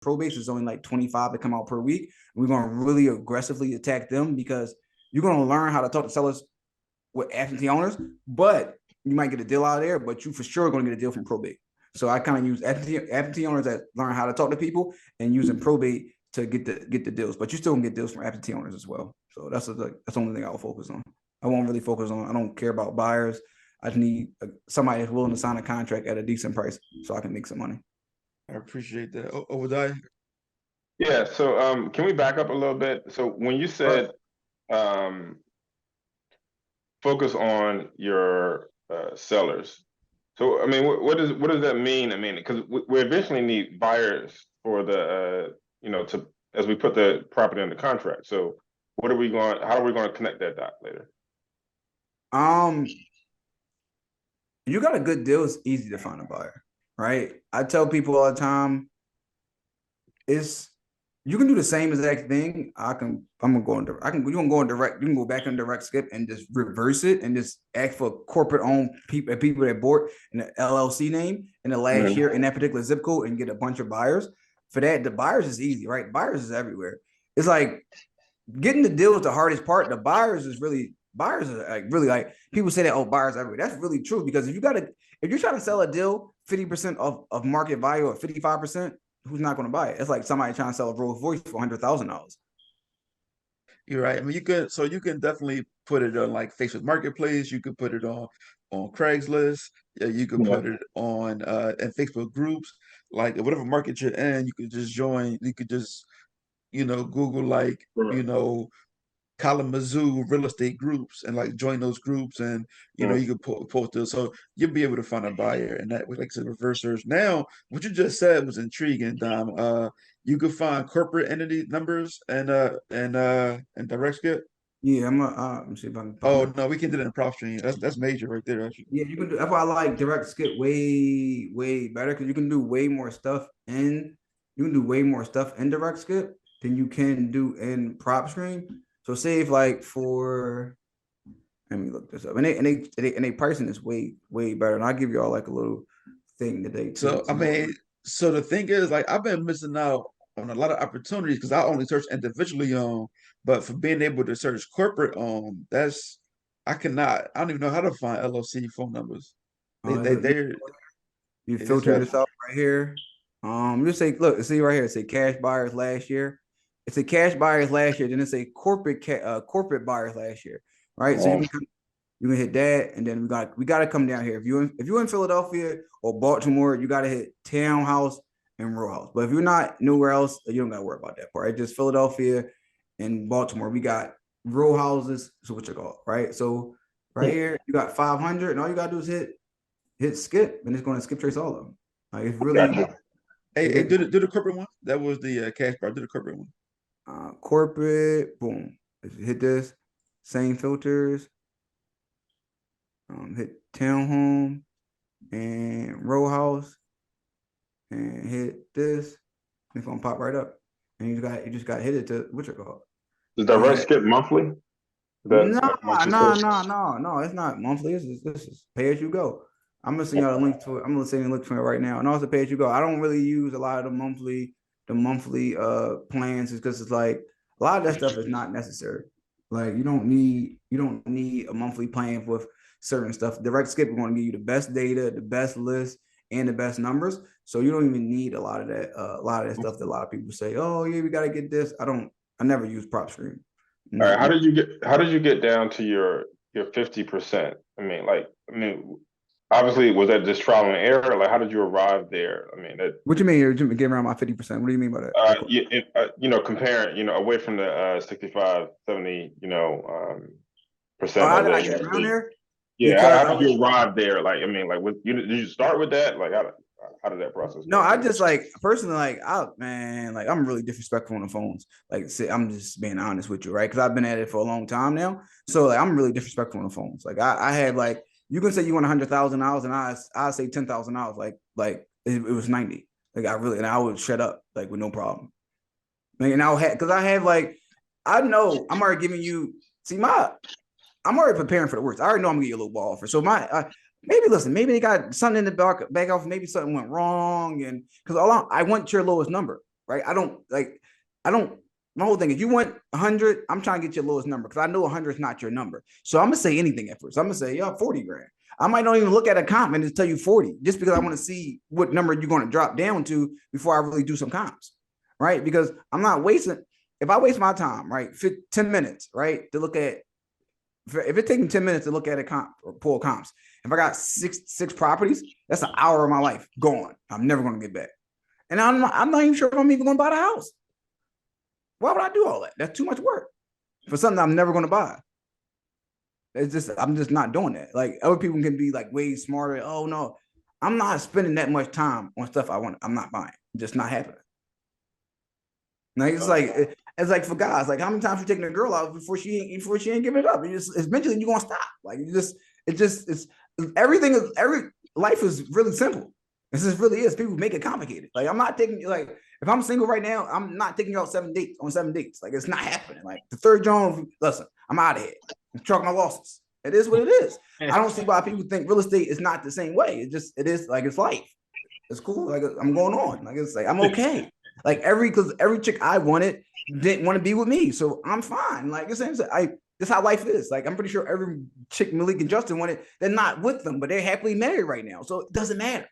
probates is only like 25 that come out per week. And we're going to really aggressively attack them because you're going to learn how to talk to sellers with absentee owners, but you might get a deal out of there, but you for sure are going to get a deal from probate. So I kind of use absentee owners that learn how to talk to people and using probate to get the deals. But you still can get deals from absentee owners as well. So that's the only thing I'll focus on. I won't really focus on. I don't care about buyers. I just need somebody that's willing to sign a contract at a decent price so I can make some money. I appreciate that. Obadiah? Yeah. So can we back up a little bit? So when you said focus on your sellers. So I mean, what does that mean? I mean, because we eventually need buyers for the to as we put the property under contract. So what are we going? How are we going to connect that dot later? You got a good deal, it's easy to find a buyer, right? I tell people all the time, you can do the same exact thing. You can go in direct, you can go back in direct skip and just reverse it and just ask for corporate owned people that bought in the LLC name in the last year in that particular zip code and get a bunch of buyers. For that, the buyers is easy, right? Buyers is everywhere. It's like getting the deal is the hardest part. The buyers are really like people say that, oh, buyers everywhere. That's really true because if you're trying to sell a deal 50% of market value or 55%, who's not going to buy it? It's like somebody trying to sell a Rolls Royce for $100,000. You're right. I mean, you can definitely put it on like Facebook Marketplace. You could put it on Craigslist. Yeah, you could put it on and Facebook groups. Like whatever market you're in, you could just join. You could just Google like Kalamazoo real estate groups and like join those groups and you could post those, so you'll be able to find a buyer. And that, like I said, reverse search. Now what you just said was intriguing, Dom. You could find corporate entity numbers and direct skip. Yeah, let me see if I can find Oh that. no, we can do that in prop stream. That's major right there, actually. Yeah, you can do. That's why I like direct skip way better because you can do way more stuff in direct skip than you can do in prop stream. So say if like for let me look this up. And they pricing is way better. And I'll give you all like a little thing today too. So I mean, so the thing is, like, I've been missing out on a lot of opportunities because I only search individually on, but for being able to search corporate on, I cannot. I don't even know how to find LLC phone numbers. Look, They're you it's filter got this out right here. Just say, look, see right here. It say cash buyers last year. It's a cash buyers last year. Then it's a corporate buyers last year. Right. So you can hit that, and then we got to come down here. If you're in Philadelphia or Baltimore, you got to hit townhouse and row house. But if you're not nowhere else, you don't got to worry about that part. Right? Just Philadelphia and Baltimore, we got row houses. So what you call right? So right here, you got 500, and all you got to do is hit skip, and it's going to skip trace all of them. Like it's really hey, do the corporate one. That was the cash bar. Do the corporate one. Corporate. Boom. If you hit this, same filters. Hit townhome and row house, and hit this. It's gonna pop right up, and you just got hit it to what you call. Does direct skip monthly? No. It's not monthly. This is pay as you go. I'm gonna send y'all a link to it. I'm gonna send you a link to it right now. And also pay as you go. I don't really use a lot of the monthly plans, is because it's like a lot of that stuff is not necessary. Like you don't need a monthly plan with certain stuff. Direct skip is going to give you the best data, the best list, and the best numbers. So you don't even need a lot of that. A lot of that stuff that a lot of people say, "Oh yeah, we got to get this." I never use prop stream. All right, how did you get down to your 50%? I mean, obviously, was that just trial and error? Like, how did you arrive there? I mean, what you mean? You're getting around my 50%? What do you mean by that? Comparing, away from the 65, 70, percent How of did I get around there? yeah, how did you arrive there? Like, I mean, like, did you start with that? Like, how did that process No, go? I just like personally, like, I'm really disrespectful on the phones. Like, I'm just being honest with you, right? Because I've been at it for a long time now, so like, I'm really disrespectful on the phones. Like, I have like, you can say you want $100,000, and I say $10,000, like it was 90. Like, I would shut up like with no problem. Like, and because I have like, I know I'm already giving you. I'm already preparing for the worst. I already know I'm gonna get you a little ball offer. So maybe they got something in the back off. Maybe something went wrong, and because I want your lowest number, right? I don't. My whole thing is, you want 100. I'm trying to get your lowest number because I know 100 is not your number. So I'm gonna say anything at first. I'm gonna say, 40 grand. I might not even look at a comp and just tell you 40, just because I want to see what number you're going to drop down to before I really do some comps, right? Because I'm not wasting. If I waste my time, right, 10 minutes, right, to look at. If it's taking 10 minutes to look at a comp or pull comps, if I got six properties, that's an hour of my life gone. I'm never going to get back. And I'm not even sure if I'm even going to buy the house. Why would I do all that? That's too much work for something I'm never going to buy. I'm just not doing that. Like, other people can be like way smarter. Oh no, I'm not spending that much time on stuff I'm not buying. It's just not happening. Like, it's like for guys, like, how many times you taking a girl out before she ain't giving it up? It's eventually you're gonna stop. Like, it's life is really simple. This just really is. People make it complicated. Like, I'm not taking, like, if I'm single right now, I'm not taking you out 7 dates. Like, it's not happening. Like, the third John, listen, I'm out of here. I'm chalking my losses. It is what it is. I don't see why people think real estate is not the same way. It is like, it's life. It's cool. Like, I'm going on. Like, it's like, I'm okay. Like, because every chick I wanted didn't want to be with me, so I'm fine. Like, the same. This how life is. Like, I'm pretty sure every chick Malik and Justin wanted, they're not with them, but they're happily married right now, so it doesn't matter.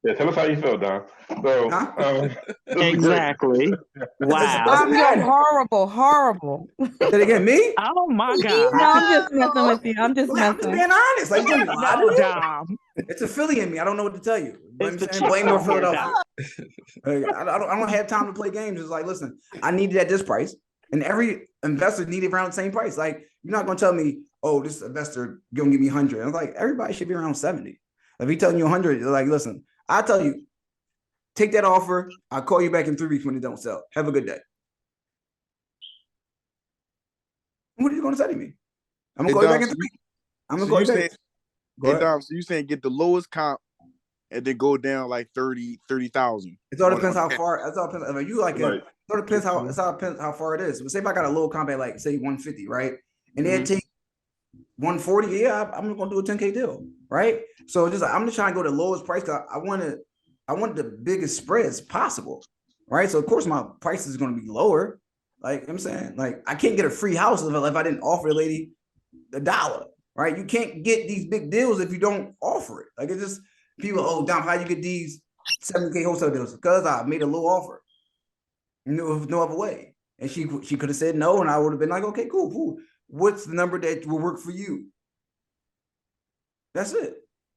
Yeah, tell us how you feel, Don. So, exactly. Wow. You're horrible. Did it get me? Oh my God. No, I'm just messing with you. I'm just I'm messing. being honest. Like, no, Dom. It's a Philly in me. I don't know what to tell you. It's Blame North Philadelphia. I don't have time to play games. It's like, listen, I need it at this price, and every investor needed around the same price. Like, you're not gonna tell me, oh, this investor gonna give me 100. I'm like, everybody should be around 70. If he's telling you 100, you're like, listen, I tell you, take that offer. I'll call you back in 3 weeks when it don't sell. Have a good day. What are you gonna say to me? I'm gonna call you back in 3 weeks. I'm gonna call you back. Hey, Dom, so you saying get the lowest comp and then go down like 30,000. It all depends how far. It all depends. If you like it, Right. it all depends how far it is. But say if I got a low comp at, like, say 150, right? And then take 140, yeah, I'm gonna do a 10K deal, right? So I'm just trying to go to the lowest price, because I want the biggest spreads possible, right? So of course my price is gonna be lower. Like, I'm saying, like, I can't get a free house if I didn't offer a lady $1, right? You can't get these big deals if you don't offer it. Like, it's just people, oh, Dom, how you get these 7K wholesale deals? Because I made a low offer. No other way. And she could have said no, and I would have been like, okay, cool. What's the number that will work for you? That's it.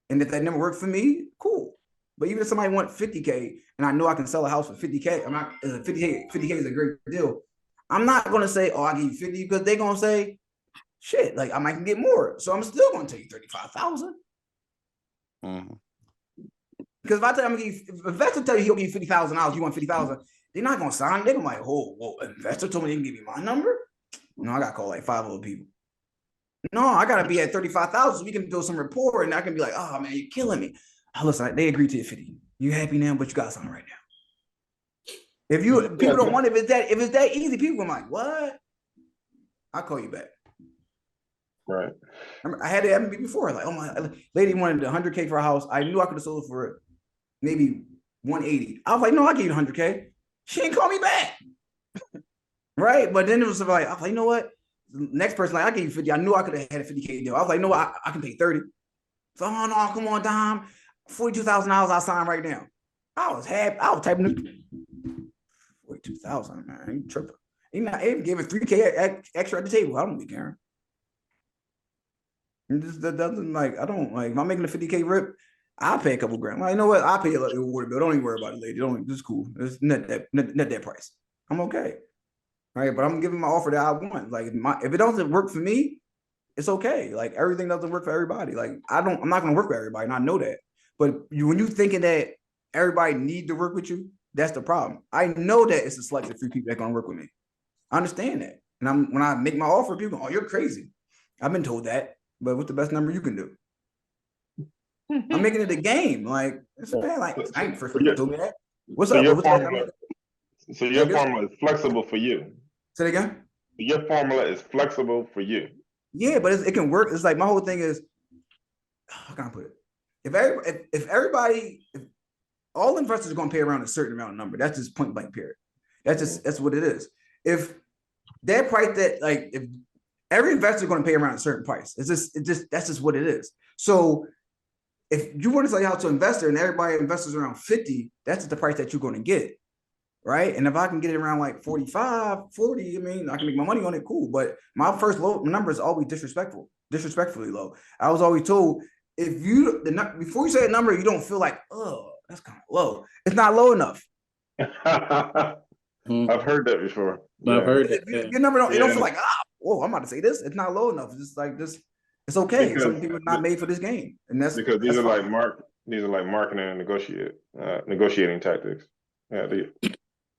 And if that number worked for me, cool. But even if somebody wants 50K and I know I can sell a house for 50K, 50K is a great deal. I'm not gonna say, oh, I give you 50, because they're gonna say, shit, like, I might get more. So I'm still gonna tell you 35,000. Because if I tell you, if investor tell you he'll give you $50,000, you want 50,000, they're not gonna sign. They're gonna be like, oh, investor told me they can give you my number. No, I gotta call like 5 other people. No, I gotta be at 35,000 so we can build some rapport, and I can be like, oh man, you're killing me. Oh, listen, they agreed to your 50. You happy now, but you got something right now. If people don't want it, if it's that easy, people are like, what? I'll call you back. Right. I had it happen to me before. Like, oh, my lady wanted 100K for a house. I knew I could have sold it for maybe 180. I was like, no, I gave you 100K. She didn't call me back. Right. But then it was like, I was like, you know what? Next person, like, I gave you 50. I knew I could have had a 50K deal. I was like, no, I can pay 30. So, oh no, come on, Dom. $42,000 I sign right now. I was happy. I was typing 42,000, man. You tripping. He even gave it 3K extra at the table. I don't be caring. That doesn't, like, I don't, like, if I'm making a 50K rip, I'll pay a couple grand. Like, you know what? I'll pay a little water bill. Don't even worry about it, lady. This is cool. It's not that price. I'm okay. All right, but I'm giving my offer that I want. Like, if it doesn't work for me, it's okay. Like, everything doesn't work for everybody. Like, I'm not gonna work with everybody, and I know that. But when you thinking that everybody need to work with you, that's the problem. I know that it's a selected few people that gonna work with me. I understand that. And when I make my offer, people go, oh, you're crazy. I've been told that, but what's the best number you can do? I'm making it a game. Like, it's bad. Like, I ain't first told me that. What's up? So your formula is flexible for you. Say it again. Your formula is flexible for you. Yeah, but it can work. It's like, my whole thing is, how can I put it? If everybody all investors are going to pay around a certain amount of number. That's just point blank period. That's what it is. If that price that like if every investor is going to pay around a certain price, that's just what it is. So if you want to sell your house to an investor and everybody investors around 50, that's the price that you're going to get. Right. And if I can get it around like 45, 40, I mean, I can make my money on it. Cool. But my first low number is always disrespectfully low. I was always told if you before you say a number, you don't feel like, oh, that's kind of low. It's not low enough. I've heard that before. I've heard that. Your number you don't feel like, whoa, I'm about to say this. It's not low enough. It's just like this. It's okay. Because some people are not made for this game, and that's because these that's are fine. like marketing and negotiating tactics. Yeah,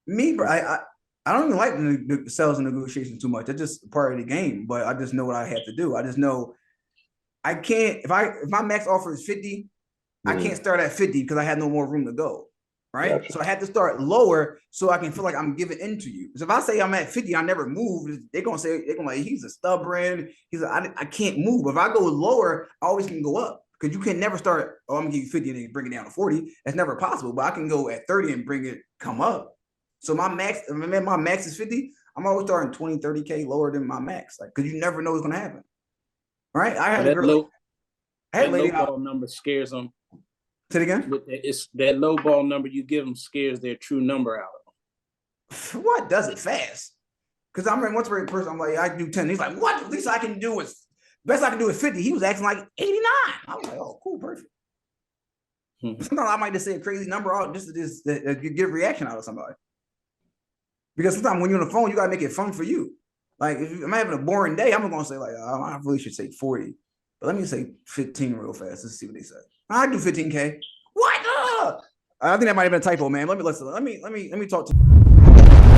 Me, bro, I don't even like the sales and negotiation too much. That's just part of the game. But I just know what I have to do. I just know I can't if my max offer is 50, I can't start at 50 because I have no more room to go. Right. Gotcha. So I had to start lower so I can feel like I'm giving in to you. Because if I say I'm at 50, I never move, they're gonna like he's a stubborn. I can't move. If I go lower, I always can go up. Because you can never start, I'm gonna give you 50 and then bring it down to 40. That's never possible. But I can go at 30 and come up. So my max is 50. I'm always starting 20, 30K lower than my max. Like, because you never know what's gonna happen. Right? I had a girl. That low ball number scares them. Say it again. It's that low ball number you give them scares their true number out of them. What does it fast? Because I'm once a person, I'm like, I do 10. He's like, what? At least I can do is best I can do is 50. He was acting like 89. I was like, oh, cool, perfect. Sometimes I might just say a crazy number out just to get a reaction out of somebody. Because sometimes when you're on the phone, you gotta make it fun for you. Like if I'm having a boring day, I'm gonna say like, oh, I really should say 40. But let me say 15 real fast. Let's see what they say. I do 15K. What? I think that might have been a typo, man. Let me talk to you.